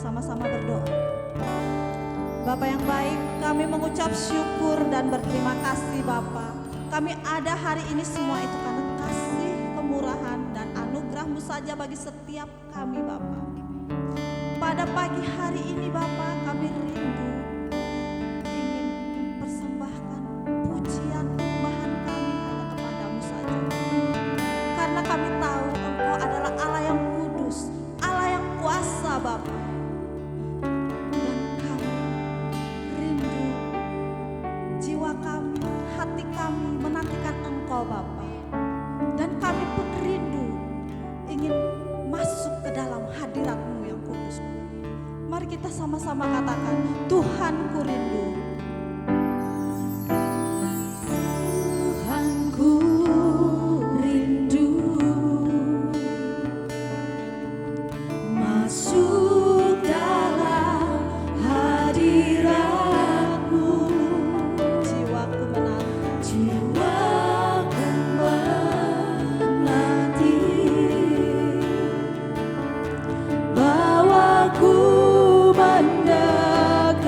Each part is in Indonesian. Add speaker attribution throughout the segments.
Speaker 1: sama-sama berdoa. Bapa yang baik, kami mengucap syukur dan berterima kasih Bapa. Kami ada hari ini semua itu karena kasih, kemurahan, dan anugerah-Mu saja bagi setiap kami Bapa. Pada pagi hari ini Bapa, kami rindu ingin mempersembahkan pujian penyembahan kami hanya kepadamu saja. Karena kami tahu Engkau adalah Allah yang kudus, Allah yang kuasa Bapa. Dan kami rindu, jiwa kami, hati kami menantikan Engkau Bapa. Dan kami pun rindu ingin masuk ke dalam hadirat-Mu yang kudus. Mari kita sama-sama katakan, Tuhan ku rindu. Tuhan ku rindu masuk dalam hadirat-Mu. Jiwaku menanti, bawaku mendekat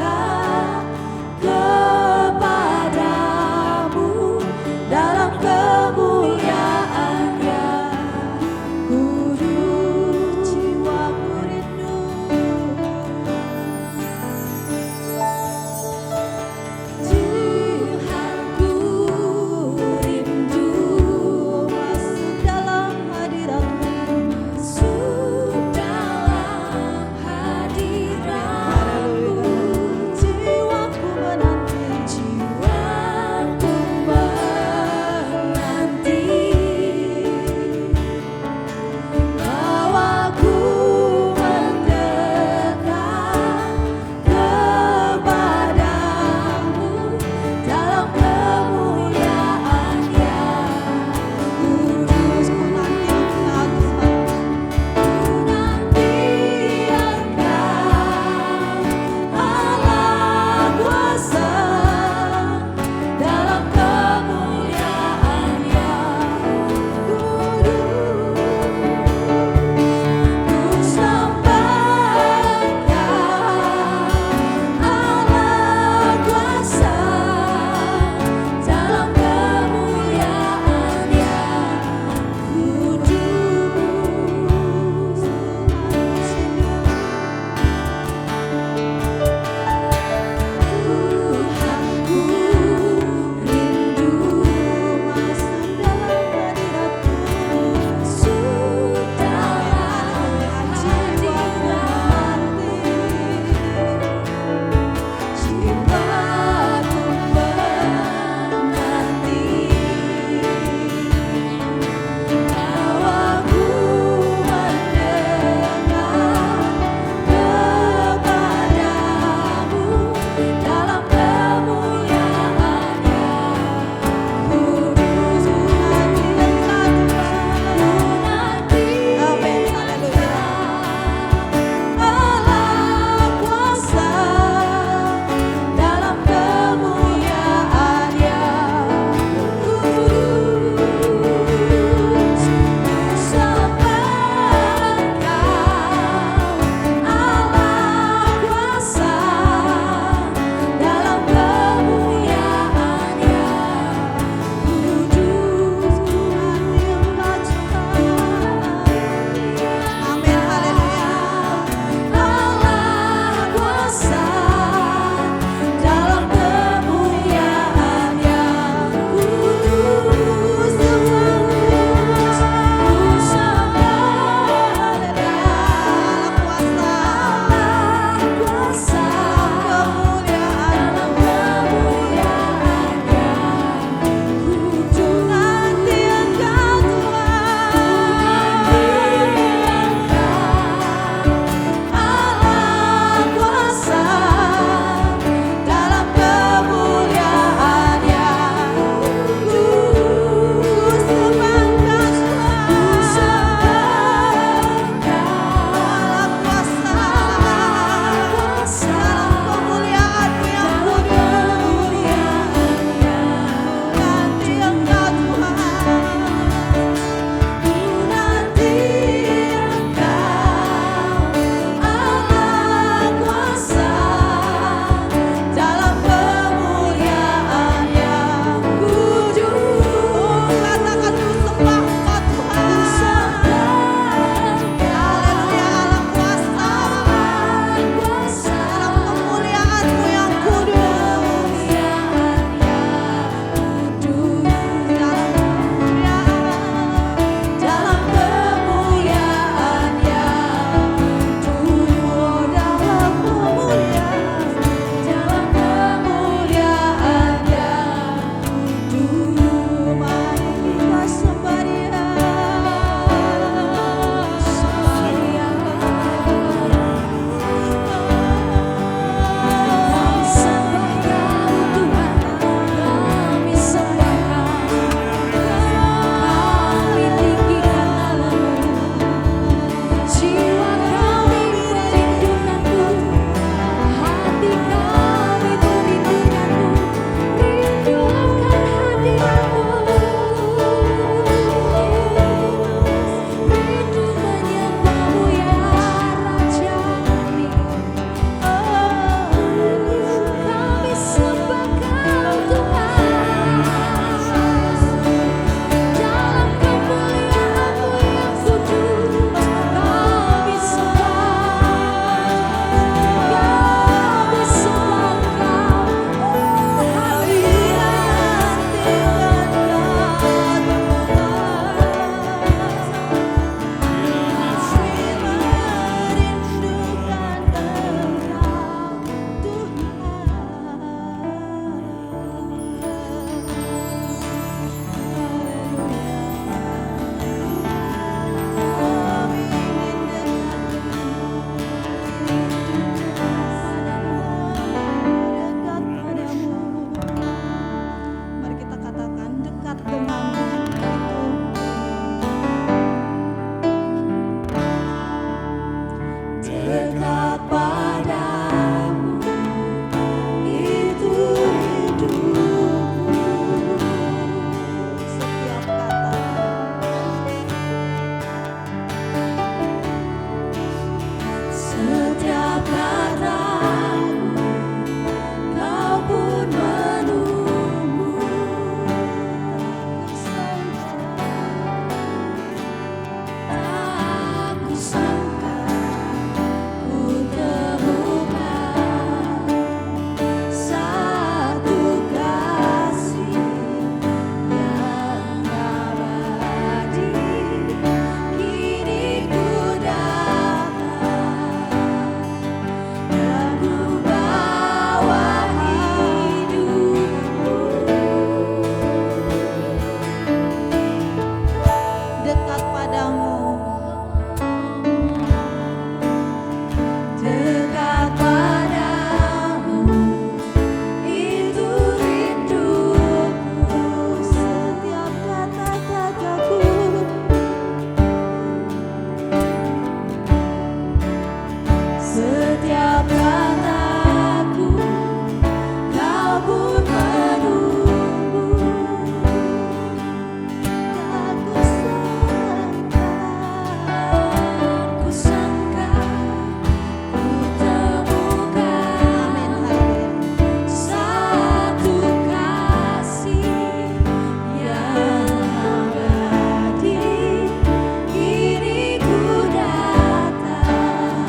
Speaker 2: Kini ku datang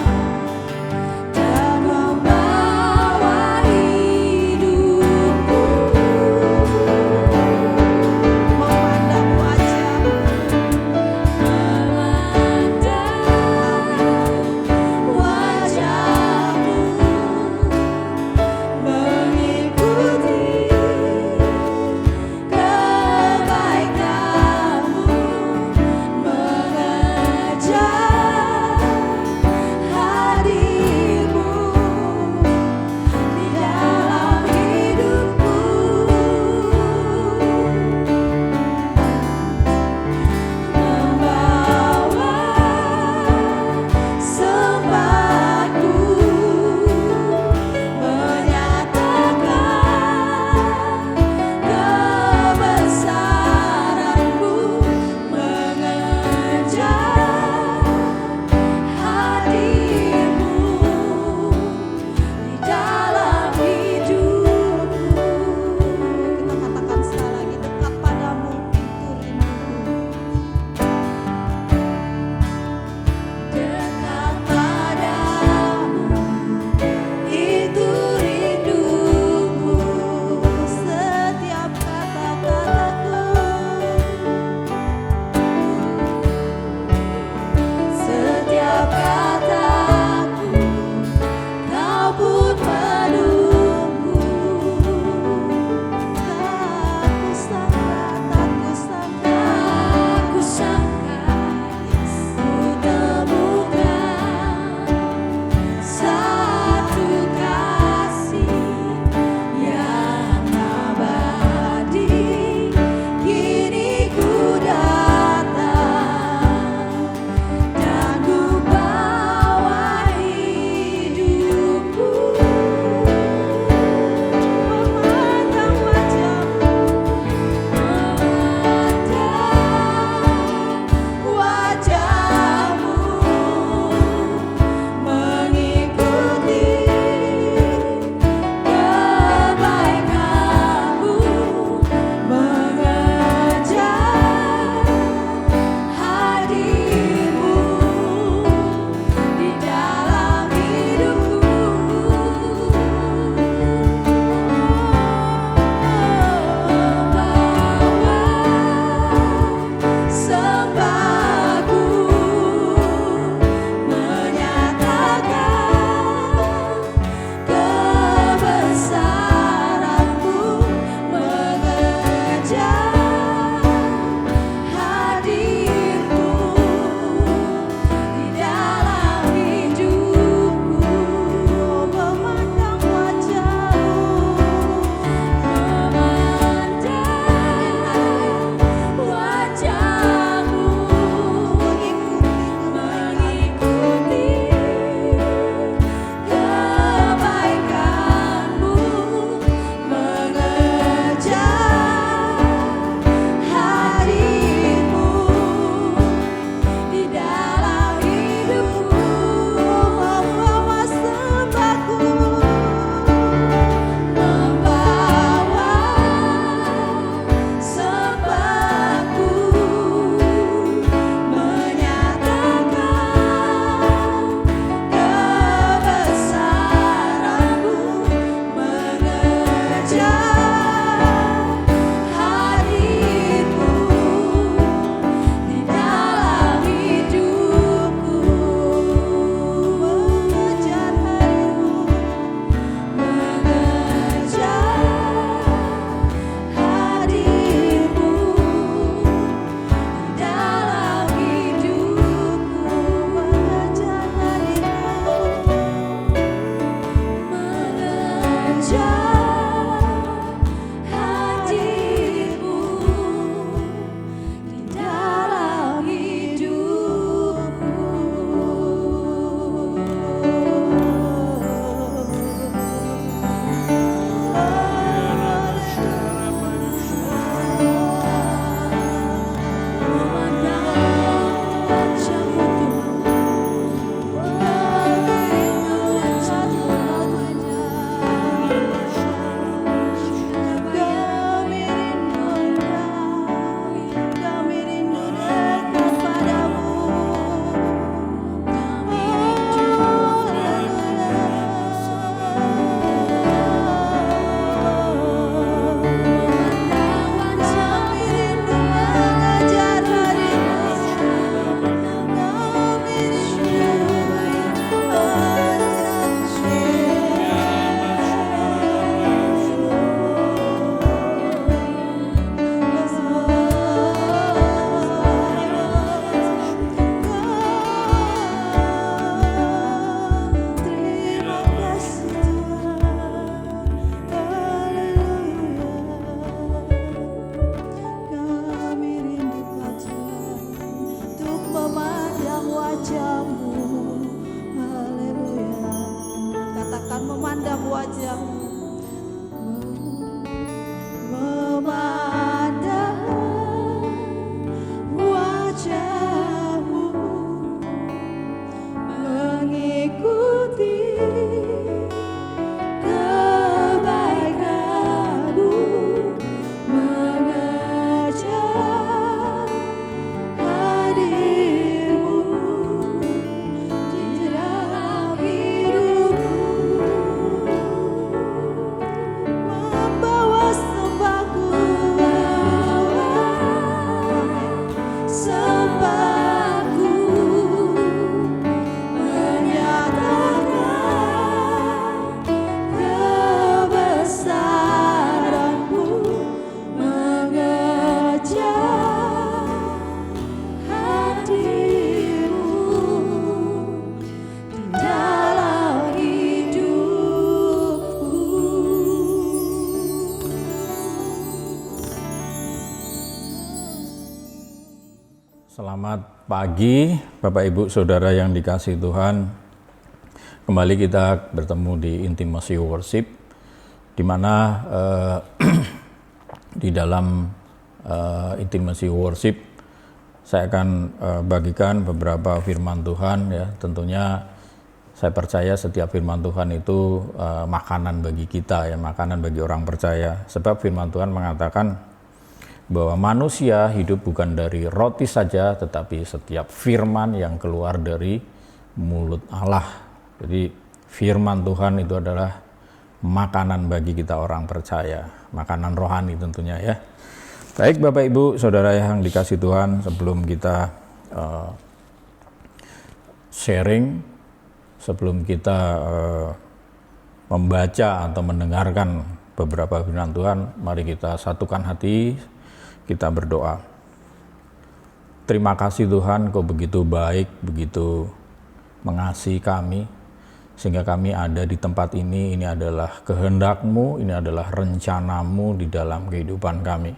Speaker 2: dan
Speaker 1: memandang wajah-Mu, memandang wajah-Mu, mengikuti kebaikan-Mu, mengejar hadir-Mu di dalam hidupku, membawa sembahku, sembahku, menyatakan kebesaran-Mu, mengejar hadir-Mu di dalam hidupku.
Speaker 2: Selamat pagi Bapak Ibu Saudara yang dikasihi Tuhan. Kembali kita bertemu di Intimacy Worship, di mana di dalam Intimacy Worship saya akan bagikan beberapa firman Tuhan ya. Tentunya saya percaya setiap firman Tuhan itu makanan bagi kita ya, makanan bagi orang percaya. Sebab firman Tuhan mengatakan bahwa manusia hidup bukan dari roti saja, tetapi setiap firman yang keluar dari mulut Allah. Jadi firman Tuhan itu adalah makanan bagi kita orang percaya, makanan rohani tentunya ya. Baik Bapak Ibu Saudara yang dikasihi Tuhan, sebelum kita sharing, sebelum kita membaca atau mendengarkan beberapa firman Tuhan, mari kita satukan hati, kita berdoa. Terima kasih Tuhan, Kau begitu baik, begitu mengasihi kami, sehingga kami ada di tempat ini adalah kehendak-Mu, ini adalah rencana-Mu di dalam kehidupan kami.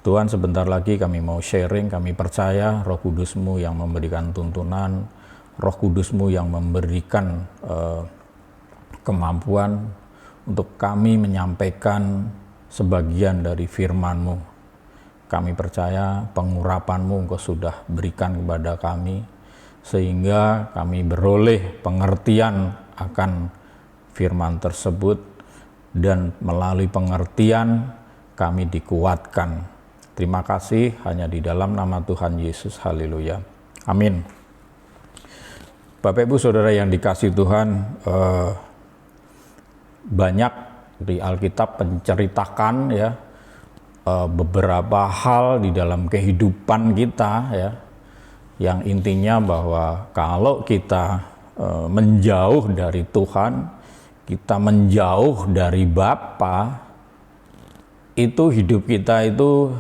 Speaker 2: Tuhan, sebentar lagi kami mau sharing, kami percaya Roh Kudus-Mu yang memberikan tuntunan, Roh Kudus-Mu yang memberikan kemampuan untuk kami menyampaikan sebagian dari firman-Mu. Kami percaya pengurapan-Mu Engkau sudah berikan kepada kami, sehingga kami beroleh pengertian akan firman tersebut, dan melalui pengertian kami dikuatkan. Terima kasih, hanya di dalam nama Tuhan Yesus, haleluya, amin. Bapak Ibu Saudara yang dikasihi Tuhan, banyak di Alkitab menceritakan ya beberapa hal di dalam kehidupan kita ya, yang intinya bahwa kalau kita menjauh dari Tuhan, kita menjauh dari Bapa, itu hidup kita itu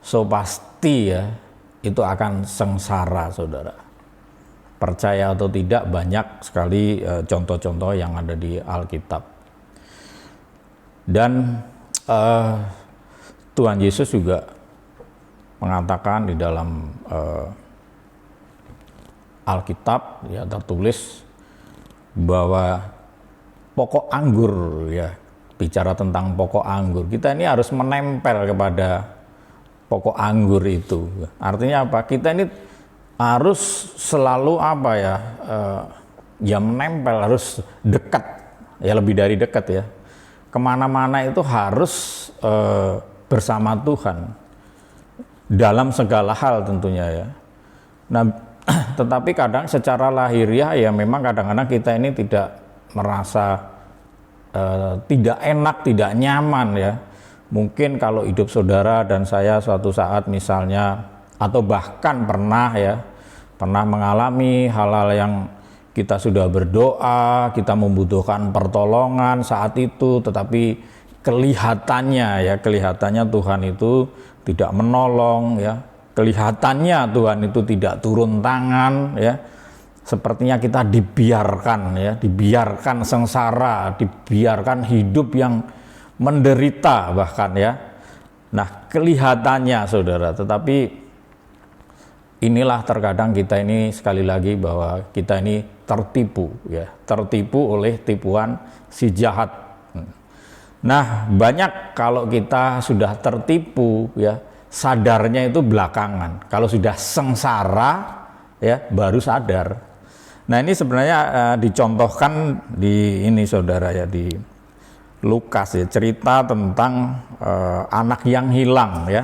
Speaker 2: so pasti ya, itu akan sengsara saudara. Percaya atau tidak, banyak sekali contoh-contoh yang ada di Alkitab. Dan Tuhan Yesus juga mengatakan di dalam Alkitab ya, tertulis bahwa pokok anggur ya, bicara tentang pokok anggur, kita ini harus menempel kepada pokok anggur itu. Artinya apa? Kita ini harus selalu apa ya, ya menempel, harus dekat ya, lebih dari dekat ya. Kemana-mana itu harus bersama Tuhan dalam segala hal tentunya ya. Nah, tetapi kadang secara lahiriah ya memang kadang-kadang kita ini tidak merasa tidak enak, tidak nyaman ya. Mungkin kalau hidup saudara dan saya suatu saat misalnya, atau bahkan pernah mengalami hal-hal yang kita sudah berdoa, kita membutuhkan pertolongan saat itu, tetapi kelihatannya Tuhan itu tidak menolong ya, kelihatannya Tuhan itu tidak turun tangan ya, sepertinya kita dibiarkan sengsara, dibiarkan hidup yang menderita bahkan ya. Nah, kelihatannya saudara, tetapi inilah terkadang kita ini sekali lagi bahwa kita ini tertipu ya, tertipu oleh tipuan si jahat. Nah, banyak kalau kita sudah tertipu ya, sadarnya itu belakangan. Kalau sudah sengsara ya baru sadar. Nah, ini sebenarnya dicontohkan di ini saudara ya, di Lukas ya, cerita tentang anak yang hilang ya.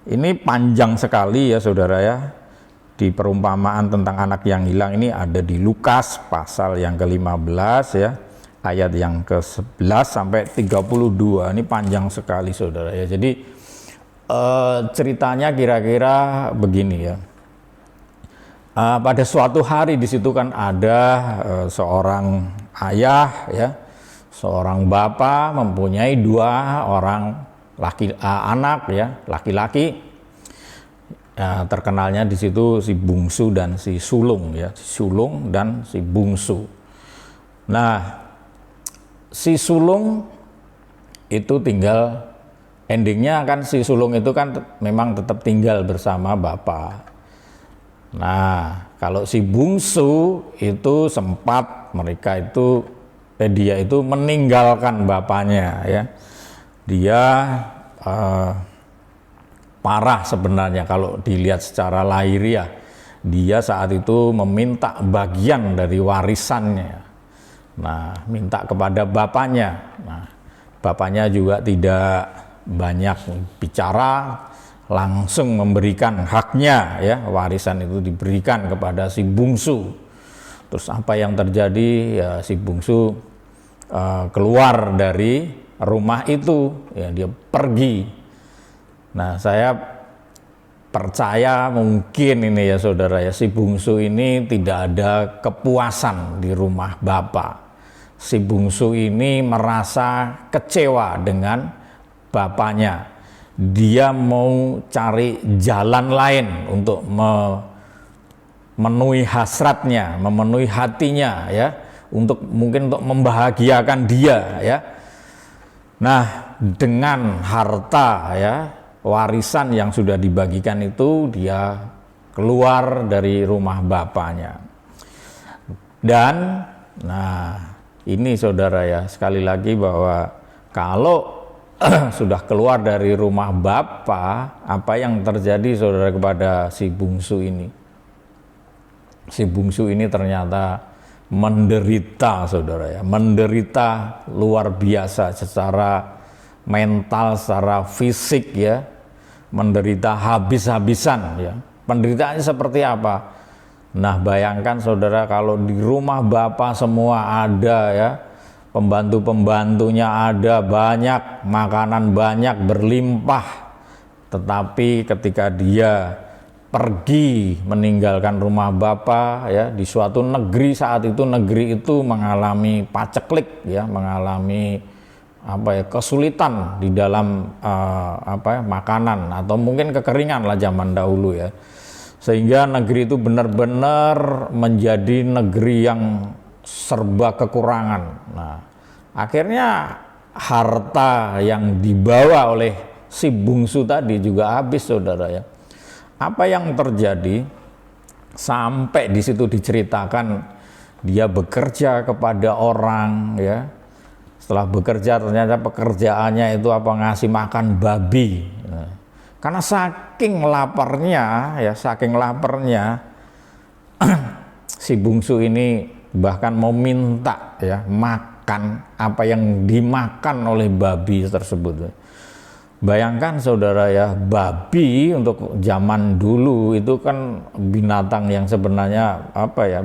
Speaker 2: Ini panjang sekali ya saudara ya. Di perumpamaan tentang anak yang hilang ini ada di Lukas pasal yang ke-15 ya, ayat yang ke-11 sampai 32. Ini panjang sekali saudara ya. Jadi ceritanya kira-kira begini ya. Pada suatu hari di situ kan ada seorang ayah ya, seorang bapak mempunyai dua orang anak ya, laki-laki. Terkenalnya di situ si bungsu dan si sulung ya, si sulung dan si bungsu. Nah, si sulung itu tinggal, endingnya kan si sulung itu kan memang tetap tinggal bersama bapak. Nah, kalau si bungsu itu sempat dia itu meninggalkan bapaknya ya. Dia parah sebenarnya kalau dilihat secara lahiriah. Dia saat itu meminta bagian dari warisannya. Nah, minta kepada bapaknya. Nah, bapaknya juga tidak banyak bicara, langsung memberikan haknya ya, warisan itu diberikan kepada si bungsu. Terus apa yang terjadi ya, si bungsu keluar dari rumah itu ya, dia pergi. Nah, saya percaya mungkin ini ya saudara ya, si bungsu ini tidak ada kepuasan di rumah bapak. Si bungsu ini merasa kecewa dengan bapaknya. Dia mau cari jalan lain untuk memenuhi hasratnya, memenuhi hatinya ya, mungkin untuk membahagiakan dia ya. Nah, dengan harta ya, warisan yang sudah dibagikan itu, dia keluar dari rumah bapaknya. Dan nah, ini saudara ya, sekali lagi bahwa kalau sudah keluar dari rumah bapa, apa yang terjadi saudara kepada si bungsu ini? Si bungsu ini ternyata menderita saudara ya, menderita luar biasa secara mental, secara fisik ya, menderita habis-habisan ya. Penderitaannya seperti apa? Nah, bayangkan saudara kalau di rumah bapa semua ada ya, pembantu-pembantunya ada banyak, makanan banyak, berlimpah. Tetapi ketika dia pergi meninggalkan rumah bapa ya, di suatu negeri, saat itu negeri itu mengalami paceklik ya, mengalami kesulitan di dalam makanan, atau mungkin kekeringan lah zaman dahulu ya. Sehingga negeri itu benar-benar menjadi negeri yang serba kekurangan. Nah, akhirnya harta yang dibawa oleh si bungsu tadi juga habis saudara ya. Apa yang terjadi? Sampai di situ diceritakan dia bekerja kepada orang ya. Setelah bekerja ternyata pekerjaannya itu ngasih makan babi. Nah, karena saking laparnya si bungsu ini bahkan mau minta ya makan apa yang dimakan oleh babi tersebut. Bayangkan saudara ya, babi untuk zaman dulu itu kan binatang yang sebenarnya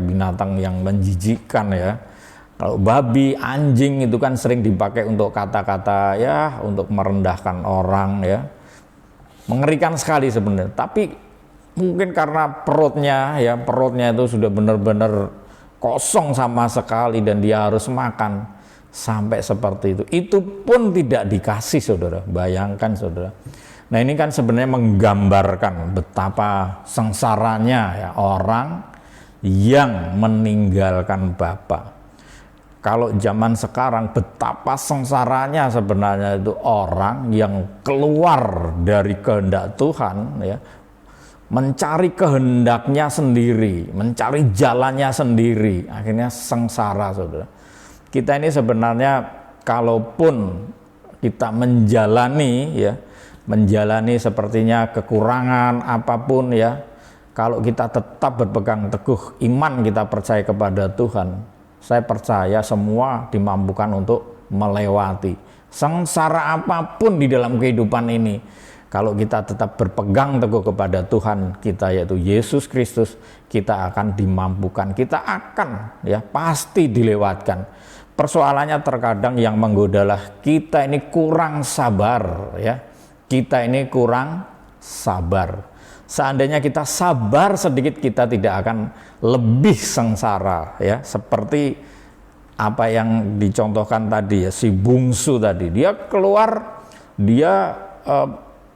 Speaker 2: binatang yang menjijikkan ya. Kalau babi, anjing itu kan sering dipakai untuk kata-kata ya, untuk merendahkan orang ya. Mengerikan sekali sebenarnya. Tapi mungkin karena perutnya itu sudah benar-benar kosong sama sekali dan dia harus makan sampai seperti itu. Itu pun tidak dikasih saudara. Bayangkan saudara. Nah, ini kan sebenarnya menggambarkan betapa sengsaranya ya orang yang meninggalkan bapa. Kalau zaman sekarang betapa sengsaranya sebenarnya itu orang yang keluar dari kehendak Tuhan ya, mencari kehendaknya sendiri, mencari jalannya sendiri, akhirnya sengsara, saudara. Kita ini sebenarnya kalaupun kita menjalani sepertinya kekurangan apapun ya, kalau kita tetap berpegang teguh iman, kita percaya kepada Tuhan, saya percaya semua dimampukan untuk melewati sengsara apapun di dalam kehidupan ini. Kalau kita tetap berpegang teguh kepada Tuhan kita, yaitu Yesus Kristus, kita akan dimampukan, kita akan pasti dilewatkan. Persoalannya terkadang yang menggodalah kita ini kurang sabar ya. Kita ini kurang sabar. Seandainya kita sabar sedikit, kita tidak akan lebih sengsara ya. Seperti apa yang dicontohkan tadi ya, si bungsu tadi. Dia keluar, dia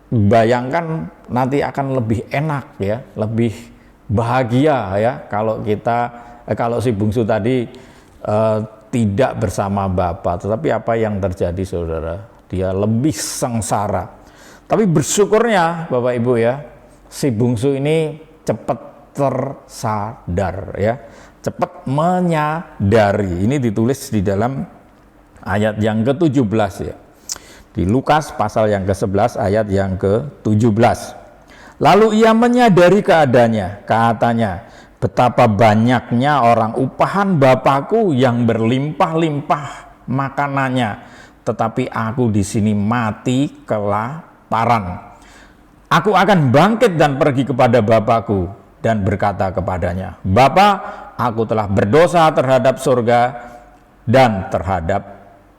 Speaker 2: bayangkan nanti akan lebih enak ya, lebih bahagia ya kalau si bungsu tadi tidak bersama Bapa. Tetapi apa yang terjadi, saudara? Dia lebih sengsara. Tapi bersyukurnya Bapak Ibu ya, si bungsu ini cepat tersadar ya, cepat menyadari. Ini ditulis di dalam ayat yang ke-17 ya. Di Lukas pasal yang ke-11 ayat yang ke-17. Lalu ia menyadari keadaannya, katanya, betapa banyaknya orang upahan Bapakku yang berlimpah-limpah makanannya, tetapi aku di sini mati kelaparan. Aku akan bangkit dan pergi kepada Bapakku dan berkata kepadanya, Bapa, aku telah berdosa terhadap surga dan terhadap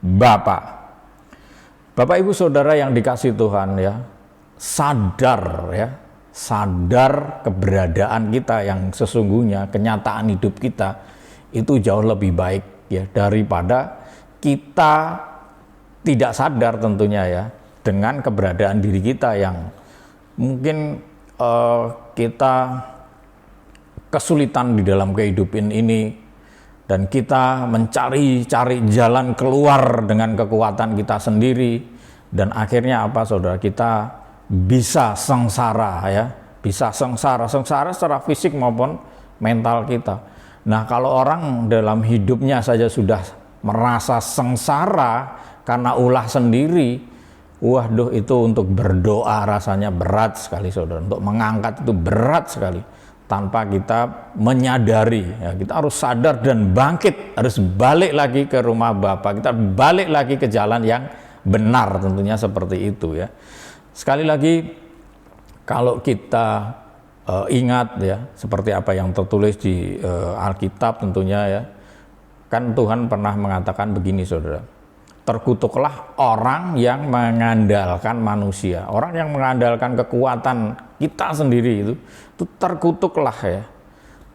Speaker 2: Bapa. Bapak Ibu Saudara yang dikasihi Tuhan ya, sadar keberadaan kita yang sesungguhnya, kenyataan hidup kita itu jauh lebih baik ya daripada kita tidak sadar tentunya ya dengan keberadaan diri kita yang mungkin kita kesulitan di dalam kehidupan ini. Dan kita mencari jalan keluar dengan kekuatan kita sendiri. Dan akhirnya apa saudara? Kita bisa sengsara ya. Bisa sengsara secara fisik maupun mental kita. Nah kalau orang dalam hidupnya saja sudah merasa sengsara karena ulah sendiri, waduh itu untuk berdoa rasanya berat sekali saudara. Untuk mengangkat itu berat sekali. Tanpa kita menyadari ya, kita harus sadar dan bangkit, harus balik lagi ke rumah Bapa, kita balik lagi ke jalan yang benar, tentunya seperti itu ya. Sekali lagi kalau kita ingat ya seperti apa yang tertulis di Alkitab tentunya ya, kan Tuhan pernah mengatakan begini saudara, terkutuklah orang yang mengandalkan manusia, orang yang mengandalkan kekuatan kita sendiri itu terkutuklah ya.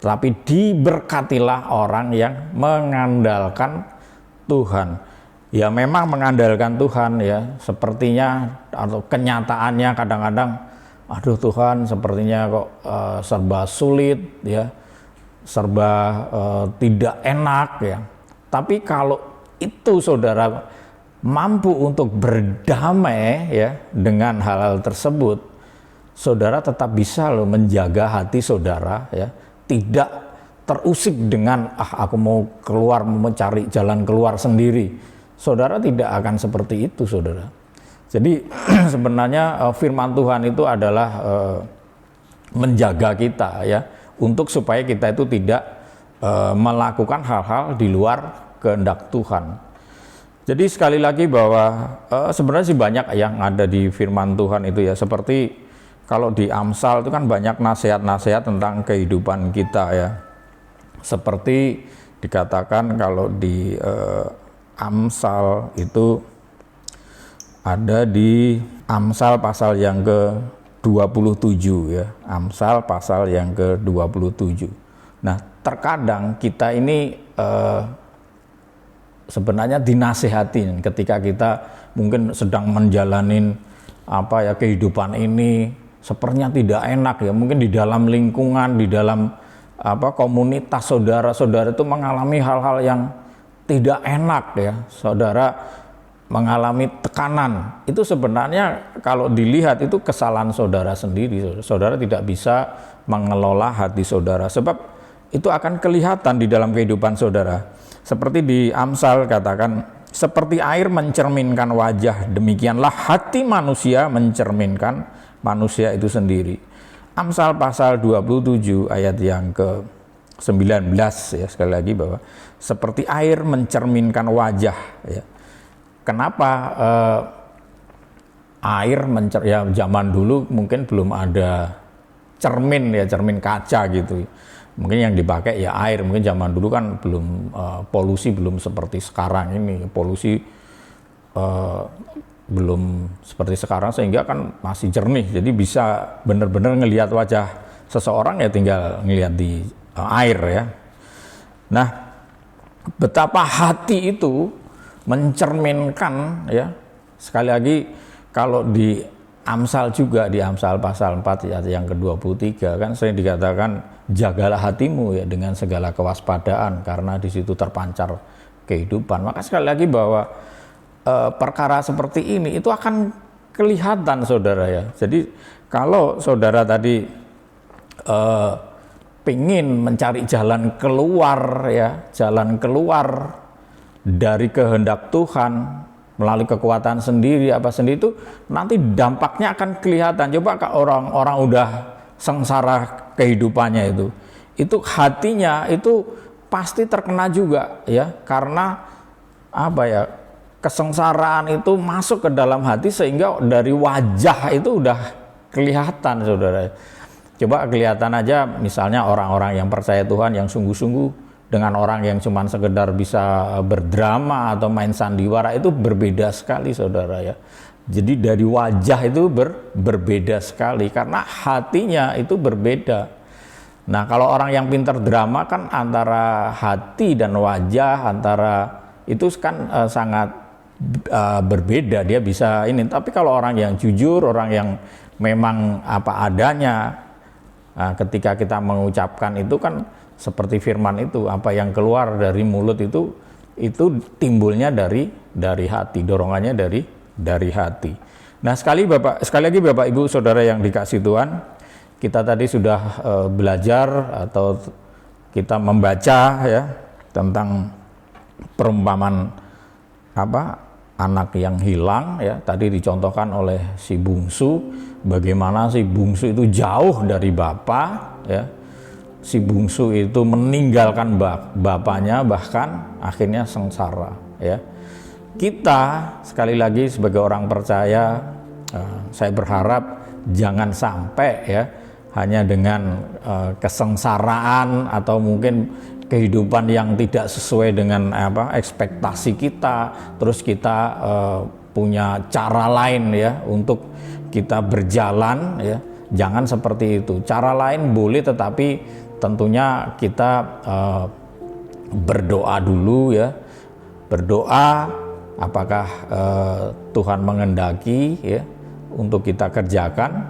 Speaker 2: Tapi diberkatilah orang yang mengandalkan Tuhan. Ya memang mengandalkan Tuhan ya, sepertinya atau kenyataannya kadang-kadang, aduh Tuhan sepertinya kok serba sulit ya, serba tidak enak ya. Tapi kalau itu saudara mampu untuk berdamai ya dengan hal-hal tersebut, saudara tetap bisa loh menjaga hati saudara ya, tidak terusik dengan aku mau keluar, mau mencari jalan keluar sendiri. Saudara tidak akan seperti itu saudara. Jadi sebenarnya firman Tuhan itu adalah menjaga kita ya, untuk supaya kita itu tidak melakukan hal-hal di luar kehendak Tuhan. Jadi sekali lagi bahwa sebenarnya sih banyak yang ada di firman Tuhan itu ya, seperti kalau di Amsal itu kan banyak nasihat-nasihat tentang kehidupan kita ya. Seperti dikatakan kalau di Amsal itu ada di Amsal pasal yang ke-27 ya. Amsal pasal yang ke-27. Nah, terkadang kita ini sebenarnya dinasihatin ketika kita mungkin sedang menjalanin kehidupan ini sepertinya tidak enak ya, mungkin di dalam lingkungan, di dalam komunitas saudara-saudara itu mengalami hal-hal yang tidak enak ya. Saudara mengalami tekanan, itu sebenarnya kalau dilihat itu kesalahan saudara sendiri. Saudara tidak bisa mengelola hati saudara, sebab itu akan kelihatan di dalam kehidupan saudara. Seperti di Amsal katakan, seperti air mencerminkan wajah, demikianlah hati manusia mencerminkan manusia itu sendiri. Amsal pasal 27 ayat yang ke-19 ya, sekali lagi bahwa seperti air mencerminkan wajah ya. Kenapa air ya zaman dulu mungkin belum ada cermin ya, cermin kaca gitu. Mungkin yang dipakai ya air. Mungkin zaman dulu kan belum polusi belum seperti sekarang ini. Polusi belum seperti sekarang, sehingga kan masih jernih. Jadi bisa benar-benar ngelihat wajah seseorang ya tinggal ngelihat di air ya. Nah, betapa hati itu mencerminkan ya. Sekali lagi kalau di Amsal juga, di Amsal pasal 4 ayat yang ke-23 kan sering dikatakan jagalah hatimu ya dengan segala kewaspadaan karena di situ terpancar kehidupan. Maka sekali lagi bahwa perkara seperti ini itu akan kelihatan saudara ya. Jadi kalau saudara tadi pingin mencari jalan keluar ya, jalan keluar dari kehendak Tuhan melalui kekuatan sendiri apa sendiri, itu nanti dampaknya akan kelihatan. Coba orang-orang udah sengsara kehidupannya itu hatinya itu pasti terkena juga ya, karena apa ya, kesengsaraan itu masuk ke dalam hati sehingga dari wajah itu udah kelihatan saudara. Coba kelihatan aja misalnya orang-orang yang percaya Tuhan yang sungguh-sungguh dengan orang yang cuma sekedar bisa berdrama atau main sandiwara, itu berbeda sekali saudara ya. Jadi dari wajah itu berbeda sekali karena hatinya itu berbeda. Nah, kalau orang yang pintar drama kan antara hati dan wajah antara itu kan sangat berbeda, dia bisa ini. Tapi kalau orang yang jujur, orang yang memang apa adanya, ketika kita mengucapkan itu kan seperti firman itu, apa yang keluar dari mulut itu timbulnya dari hati, dorongannya dari hati. Nah, sekali lagi Bapak Ibu Saudara yang dikasihi Tuhan, kita tadi sudah belajar atau kita membaca ya tentang perumpamaan anak yang hilang ya. Tadi dicontohkan oleh si bungsu, bagaimana si bungsu itu jauh dari bapa ya. Si bungsu itu meninggalkan bapaknya, bahkan akhirnya sengsara ya. Kita sekali lagi sebagai orang percaya, saya berharap jangan sampai ya hanya dengan kesengsaraan atau mungkin kehidupan yang tidak sesuai dengan ekspektasi kita, terus kita punya cara lain ya untuk kita berjalan ya. Jangan seperti itu. Cara lain boleh, tetapi tentunya kita berdoa dulu ya. Berdoa apakah Tuhan menghendaki ya untuk kita kerjakan.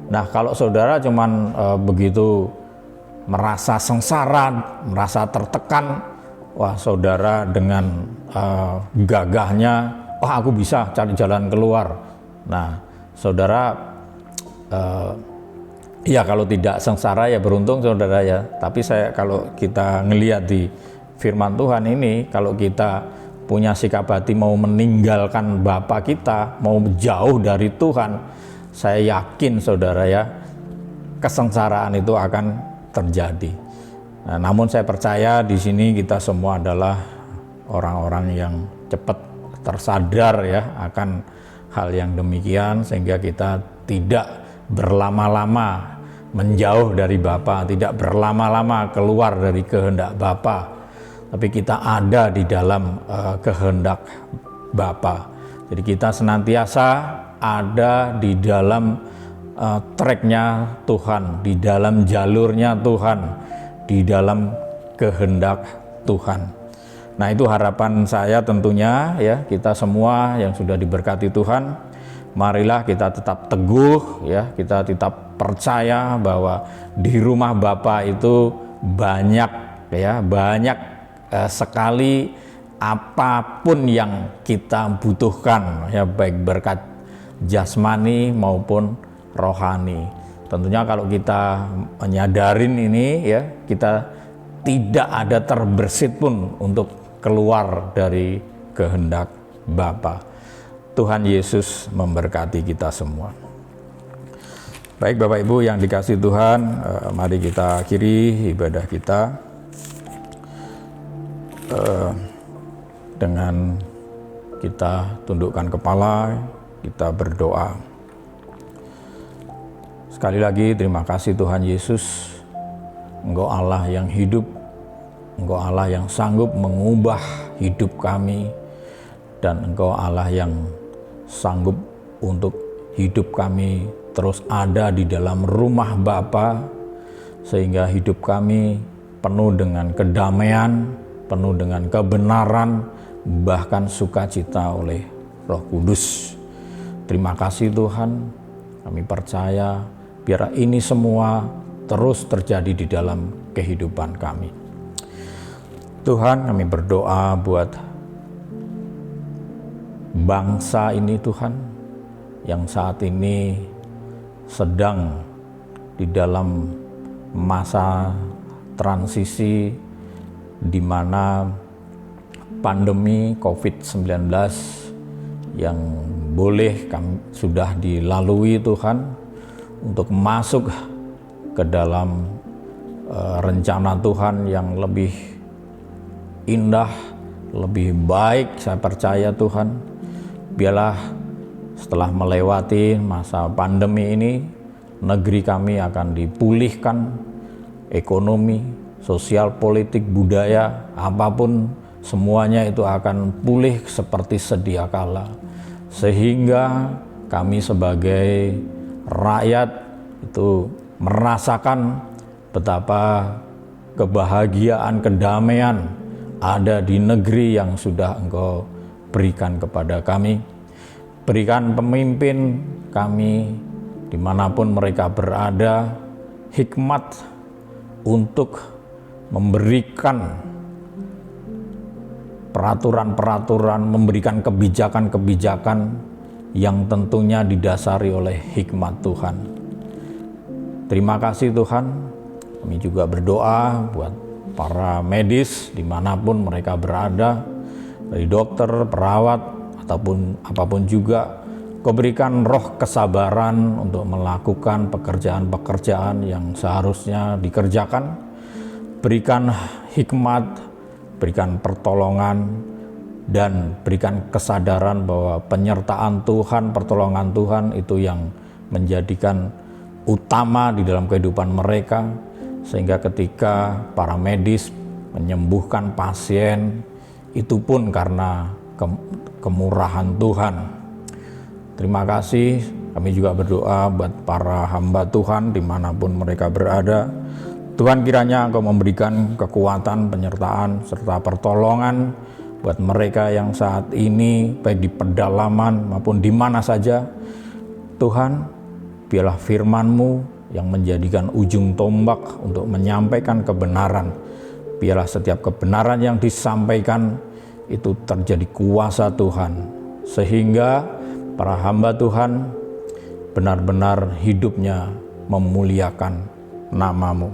Speaker 2: Nah, kalau saudara cuman begitu merasa sengsara, merasa tertekan, wah saudara dengan gagahnya, wah aku bisa cari jalan keluar. Nah, saudara ya kalau tidak sengsara ya beruntung saudara ya. Tapi kalau kita ngelihat di firman Tuhan ini, kalau kita punya sikap hati mau meninggalkan Bapa kita, mau jauh dari Tuhan, saya yakin saudara ya, kesengsaraan itu akan terjadi. Nah, namun saya percaya di sini kita semua adalah orang-orang yang cepat tersadar ya akan hal yang demikian, sehingga kita tidak berlama-lama menjauh dari Bapa, tidak berlama-lama keluar dari kehendak Bapa, tapi kita ada di dalam kehendak Bapa. Jadi kita senantiasa ada di dalam tracknya Tuhan, di dalam jalurnya Tuhan, di dalam kehendak Tuhan. Nah, itu harapan saya tentunya ya, kita semua yang sudah diberkati Tuhan, marilah kita tetap teguh ya, kita tetap percaya bahwa di rumah Bapa itu banyak sekali apapun yang kita butuhkan, ya baik berkat jasmani maupun rohani. Tentunya kalau kita menyadarin ini, ya kita tidak ada terbersit pun untuk keluar dari kehendak Bapa. Tuhan Yesus memberkati kita semua. Baik Bapak Ibu yang dikasihi Tuhan, mari kita akhiri ibadah kita dengan kita tundukkan kepala, kita berdoa. Sekali lagi terima kasih Tuhan Yesus, Engkau Allah yang hidup, Engkau Allah yang sanggup mengubah hidup kami, dan Engkau Allah yang sanggup untuk hidup kami terus ada di dalam rumah Bapa, sehingga hidup kami penuh dengan kedamaian, penuh dengan kebenaran, bahkan sukacita oleh Roh Kudus. Terima kasih Tuhan, kami percaya biar ini semua terus terjadi di dalam kehidupan kami. Tuhan, kami berdoa buat bangsa ini Tuhan, yang saat ini sedang di dalam masa transisi di mana pandemi COVID-19 yang boleh sudah dilalui Tuhan, untuk masuk ke dalam rencana Tuhan yang lebih indah, lebih baik. Saya percaya Tuhan, biarlah setelah melewati masa pandemi ini, negeri kami akan dipulihkan, ekonomi, sosial, politik, budaya, apapun semuanya itu akan pulih seperti sedia kala, sehingga kami sebagai rakyat itu merasakan betapa kebahagiaan, kedamaian ada di negeri yang sudah Engkau berikan kepada kami. Berikan pemimpin kami dimanapun mereka berada hikmat untuk memberikan peraturan-peraturan, memberikan kebijakan-kebijakan yang tentunya didasari oleh hikmat Tuhan. Terima kasih Tuhan. Kami juga berdoa buat para medis dimanapun mereka berada, dari dokter, perawat, ataupun apapun juga, Kau berikan roh kesabaran untuk melakukan pekerjaan-pekerjaan yang seharusnya dikerjakan. Berikan hikmat, berikan pertolongan, dan berikan kesadaran bahwa penyertaan Tuhan, pertolongan Tuhan itu yang menjadikan utama di dalam kehidupan mereka, sehingga ketika para medis menyembuhkan pasien, itu pun karena kemurahan Tuhan. Terima kasih. Kami juga berdoa buat para hamba Tuhan dimanapun mereka berada. Tuhan, kiranya Engkau memberikan kekuatan, penyertaan, serta pertolongan buat mereka yang saat ini baik di pedalaman maupun di mana saja. Tuhan, biarlah firman-Mu yang menjadikan ujung tombak untuk menyampaikan kebenaran. Biarlah setiap kebenaran yang disampaikan itu terjadi kuasa Tuhan, sehingga para hamba Tuhan benar-benar hidupnya memuliakan nama-Mu.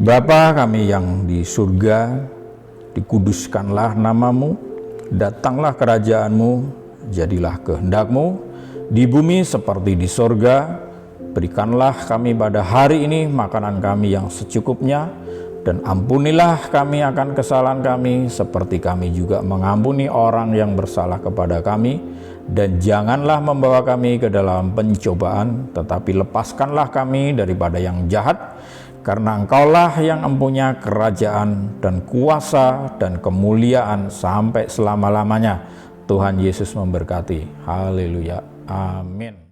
Speaker 2: Bapa kami yang di surga, dikuduskanlah nama-Mu, datanglah kerajaan-Mu, jadilah kehendak-Mu di bumi seperti di sorga. Berikanlah kami pada hari ini makanan kami yang secukupnya, dan ampunilah kami akan kesalahan kami seperti kami juga mengampuni orang yang bersalah kepada kami. Dan janganlah membawa kami ke dalam pencobaan, tetapi lepaskanlah kami daripada yang jahat, karena Engkaulah yang mempunyai kerajaan dan kuasa dan kemuliaan sampai selama-lamanya. Tuhan Yesus memberkati. Haleluya. Amin.